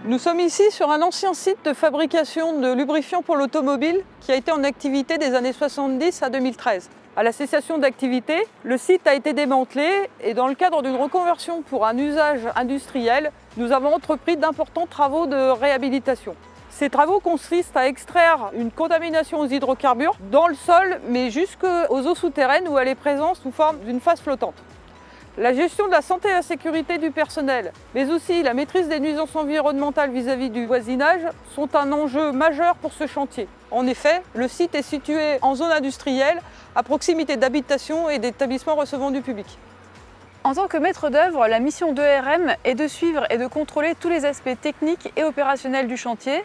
Nous sommes ici sur un ancien site de fabrication de lubrifiants pour l'automobile qui a été en activité des années 70 à 2013. À la cessation d'activité, le site a été démantelé et dans le cadre d'une reconversion pour un usage industriel, nous avons entrepris d'importants travaux de réhabilitation. Ces travaux consistent à extraire une contamination aux hydrocarbures dans le sol, mais jusqu'aux eaux souterraines où elle est présente sous forme d'une phase flottante. La gestion de la santé et la sécurité du personnel, mais aussi la maîtrise des nuisances environnementales vis-à-vis du voisinage sont un enjeu majeur pour ce chantier. En effet, le site est situé en zone industrielle, à proximité d'habitations et d'établissements recevant du public. En tant que maître d'œuvre, la mission d'ERM est de suivre et de contrôler tous les aspects techniques et opérationnels du chantier,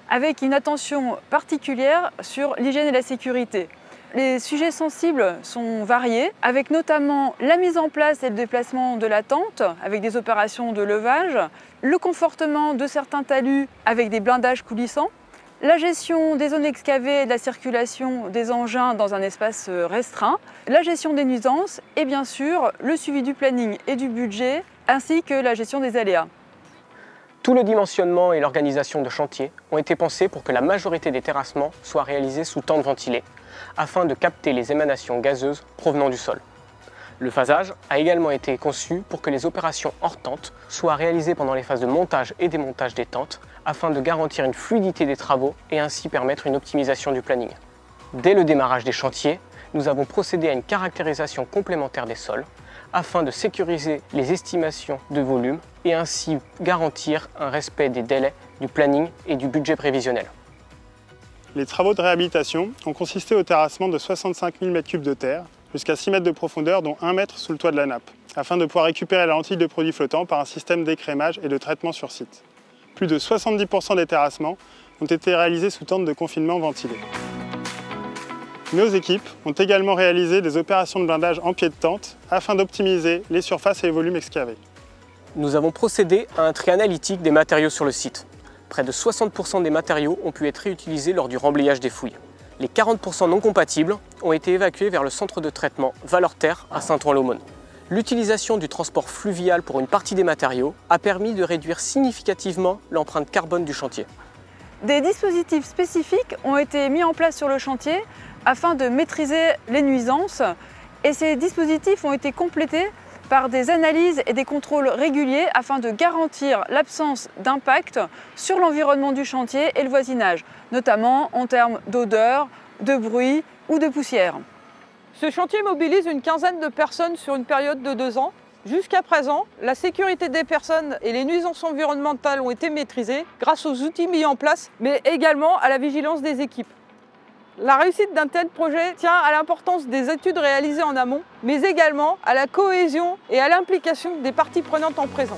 avec une attention particulière sur l'hygiène et la sécurité. Les sujets sensibles sont variés, avec notamment la mise en place et le déplacement de la tente, avec des opérations de levage, le confortement de certains talus avec des blindages coulissants, la gestion des zones excavées et de la circulation des engins dans un espace restreint, la gestion des nuisances et bien sûr le suivi du planning et du budget, ainsi que la gestion des aléas. Tout le dimensionnement et l'organisation de chantier ont été pensés pour que la majorité des terrassements soient réalisés sous tente ventilée, afin de capter les émanations gazeuses provenant du sol. Le phasage a également été conçu pour que les opérations hors tente soient réalisées pendant les phases de montage et démontage des tentes, afin de garantir une fluidité des travaux et ainsi permettre une optimisation du planning. Dès le démarrage des chantiers, nous avons procédé à une caractérisation complémentaire des sols, afin de sécuriser les estimations de volume et ainsi garantir un respect des délais, du planning et du budget prévisionnel. Les travaux de réhabilitation ont consisté au terrassement de 65 000 m3 de terre, jusqu'à 6 mètres de profondeur, dont 1 mètre sous le toit de la nappe, afin de pouvoir récupérer la lentille de produits flottants par un système d'écrémage et de traitement sur site. Plus de 70% des terrassements ont été réalisés sous tente de confinement ventilée. Nos équipes ont également réalisé des opérations de blindage en pied de tente afin d'optimiser les surfaces et les volumes excavés. Nous avons procédé à un tri analytique des matériaux sur le site. Près de 60% des matériaux ont pu être réutilisés lors du remblayage des fouilles. Les 40% non compatibles ont été évacués vers le centre de traitement Valeur-Terre à Saint-Ouen-l'Aumône. L'utilisation du transport fluvial pour une partie des matériaux a permis de réduire significativement l'empreinte carbone du chantier. Des dispositifs spécifiques ont été mis en place sur le chantier afin de maîtriser les nuisances et ces dispositifs ont été complétés par des analyses et des contrôles réguliers afin de garantir l'absence d'impact sur l'environnement du chantier et le voisinage, notamment en termes d'odeur, de bruit ou de poussière. Ce chantier mobilise une quinzaine de personnes sur une période de 2 ans. Jusqu'à présent, la sécurité des personnes et les nuisances environnementales ont été maîtrisées grâce aux outils mis en place, mais également à la vigilance des équipes. La réussite d'un tel projet tient à l'importance des études réalisées en amont, mais également à la cohésion et à l'implication des parties prenantes en présence.